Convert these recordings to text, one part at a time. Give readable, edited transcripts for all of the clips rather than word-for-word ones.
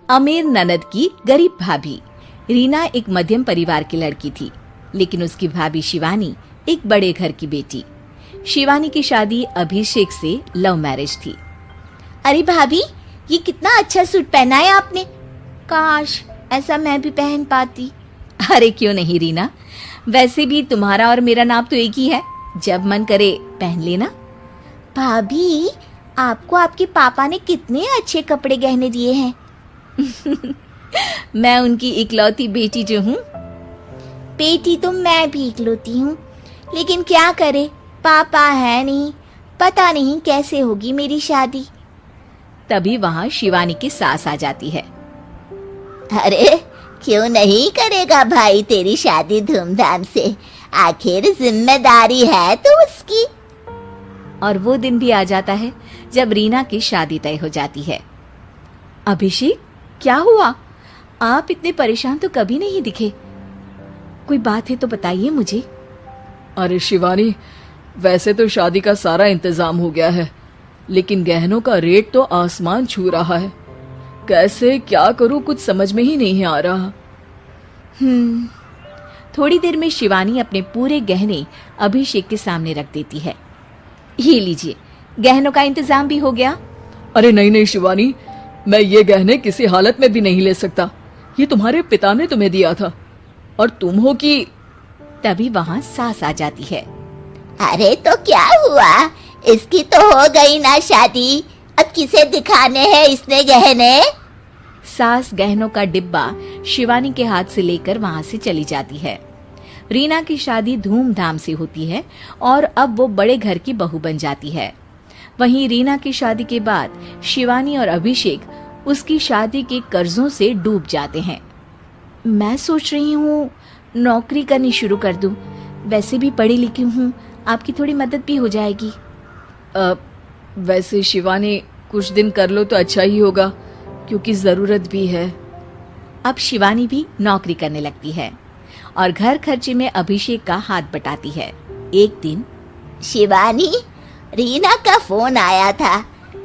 अमीर ननद की गरीब भाभी। रीना एक मध्यम परिवार की लड़की थी, लेकिन उसकी भाभी शिवानी एक बड़े घर की बेटी। शिवानी की शादी अभिषेक से लव मैरिज थी। अरे भाभी, ये कितना अच्छा सूट पहना है आपने। काश ऐसा मैं भी पहन पाती। अरे क्यों नहीं रीना, वैसे भी तुम्हारा और मेरा नाम तो एक ही है, जब मन करे पहन लेना। भाभी, आपको आपके पापा ने कितने अच्छे कपड़े गहने दिए हैं। मैं उनकी इकलौती बेटी जो हूँ। बेटी तो मैं भी इकलौती हूँ, लेकिन क्या करे, पापा है नहीं, पता नहीं कैसे होगी मेरी शादी। तभी वहाँ शिवानी की सास आ जाती है। अरे क्यों नहीं करेगा भाई तेरी शादी धूमधाम से, आखिर जिम्मेदारी है तो उसकी। और वो दिन भी आ जाता है जब रीना की शादी तय हो जाती है। अभिषेक, क्या हुआ? आप इतने परेशान तो कभी नहीं दिखे, कोई बात है तो बताइए मुझे। अरे शिवानी, वैसे तो शादी का सारा इंतजाम हो गया है, लेकिन गहनों का रेट तो आसमान छू रहा है। कैसे क्या करूं, कुछ समझ में ही नहीं आ रहा। थोड़ी देर में शिवानी अपने पूरे गहने अभिषेक के सामने रख देती है। ये लीजिए, गहनों का इंतजाम भी हो गया। अरे नहीं नहीं शिवानी, मैं ये गहने किसी हालत में भी नहीं ले सकता। ये तुम्हारे पिता ने तुम्हें दिया था, और तुम हो कि। तभी वहाँ सास आ जाती है। अरे तो क्या हुआ, इसकी तो हो गई ना शादी, अब किसे दिखाने हैं इसने गहने। सास गहनों का डिब्बा शिवानी के हाथ से लेकर वहाँ से चली जाती है। रीना की शादी धूमधाम से होती है और अब वो बड़े घर की बहू बन जाती है। वहीं रीना की शादी के बाद शिवानी और अभिषेक उसकी शादी के कर्जों से डूब जाते हैं। मैं सोच रही हूँ नौकरी करनी शुरू कर दूँ, वैसे भी पढ़ी लिखी हूँ, आपकी थोड़ी मदद भी हो जाएगी। वैसे शिवानी, कुछ दिन कर लो तो अच्छा ही होगा, क्योंकि जरूरत भी है। अब शिवानी भी नौकरी करने लगती है और घर खर्चे में अभिषेक का हाथ बटाती है। एक दिन शिवानी, रीना का फोन आया था,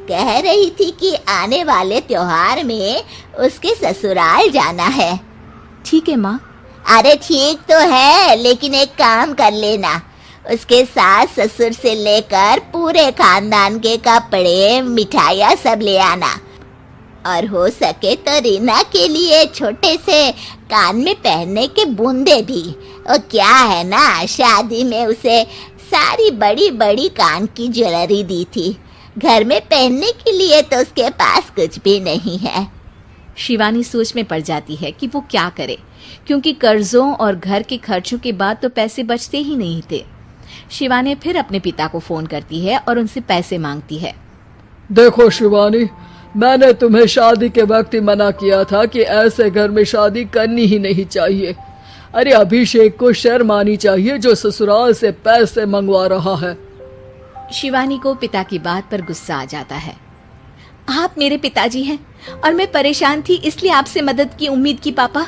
कह रही थी कि आने वाले त्योहार में उसके ससुराल जाना है। ठीक है माँ। अरे ठीक तो है, लेकिन एक काम कर लेना, उसके सास ससुर से लेकर पूरे खानदान के कपड़े मिठाइयाँ सब ले आना, और हो सके तो रीना के लिए छोटे से कान में पहनने के बूंदे भी। और क्या है ना, शादी में उसे सारी बड़ी बड़ी कान की ज्वेलरी दी थी, घर में पहनने के लिए तो उसके पास कुछ भी नहीं है। शिवानी सोच में पड़ जाती है कि वो क्या करे, क्योंकि कर्जों और घर के खर्चों के बाद तो पैसे बचते ही नहीं थे। शिवानी फिर अपने पिता को फोन करती है और उनसे पैसे मांगती है। देखो शिवानी, मैंने तुम्हें शादी के वक्त ही मना किया था कि ऐसे घर में शादी करनी ही नहीं चाहिए। अरे अभिषेक को शर्म आनी चाहिए जो ससुराल से पैसे मंगवा रहा है। शिवानी को पिता की बात पर गुस्सा आ जाता है। आप मेरे पिताजी हैं और मैं परेशान थी, इसलिए आपसे मदद की उम्मीद की पापा।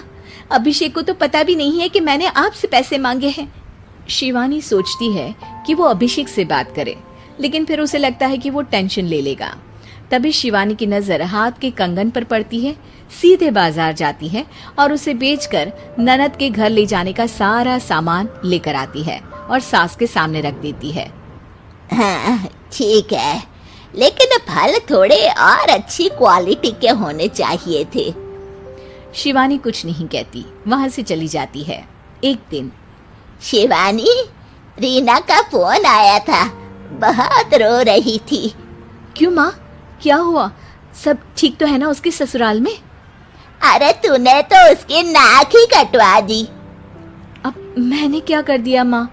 अभिषेक को तो पता भी नहीं है कि मैंने आपसे पैसे मांगे हैं। शिवानी सोचती है कि वो अभिषेक से बात करे, लेकिन फिर उसे लगता है कि वो टेंशन ले लेगा। तभी शिवानी की नजर हाथ के कंगन पर पड़ती है, सीधे बाजार जाती है और उसे बेचकर ननद के घर ले जाने का सारा सामान लेकर आती है और सास के सामने रख देती है। हाँ ठीक है, लेकिन फल थोड़े और अच्छी क्वालिटी के होने चाहिए थे। शिवानी कुछ नहीं कहती, वहां से चली जाती है। एक दिन शिवानी, रीना का फोन आया था, बहुत रो रही थी। क्यों माँ, क्या हुआ? सब ठीक तो है ना उसके ससुराल में? अरे तूने तो उसकी नाक ही कटवा दी। अब मैंने क्या कर दिया माँ?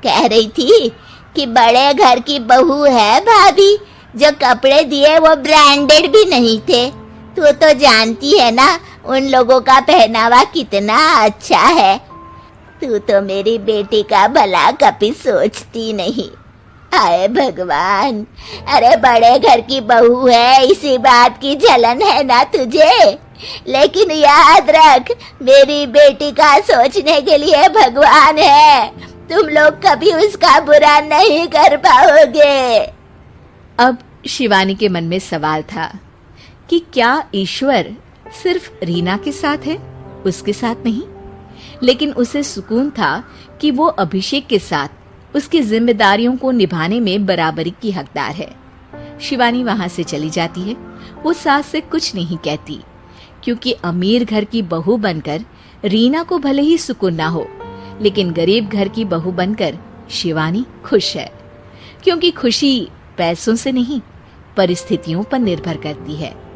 कह रही थी कि बड़े घर की बहू है भाभी, जो कपड़े दिए वो ब्रांडेड भी नहीं थे। तू तो जानती है ना उन लोगों का पहनावा कितना अच्छा है। तू तो मेरी बेटी का भला कभी सोचती नहीं। हाय भगवान, अरे बड़े घर की बहू है, इसी बात की जलन है ना तुझे, लेकिन याद रख मेरी बेटी का सोचने के लिए भगवान है, तुम लोग कभी उसका बुरा नहीं कर पाओगे। अब शिवानी के मन में सवाल था कि क्या ईश्वर सिर्फ रीना के साथ है, उसके साथ नहीं। लेकिन उसे सुकून था कि वो अभिषेक के साथ उसकी जिम्मेदारियों को निभाने में बराबरी की हकदार है। शिवानी वहां से चली जाती है। वो सास से कुछ नहीं कहती, क्योंकि अमीर घर की बहू बनकर रीना को भले ही सुकून ना हो, लेकिन गरीब घर की बहू बनकर शिवानी खुश है, क्योंकि खुशी पैसों से नहीं परिस्थितियों पर निर्भर करती है।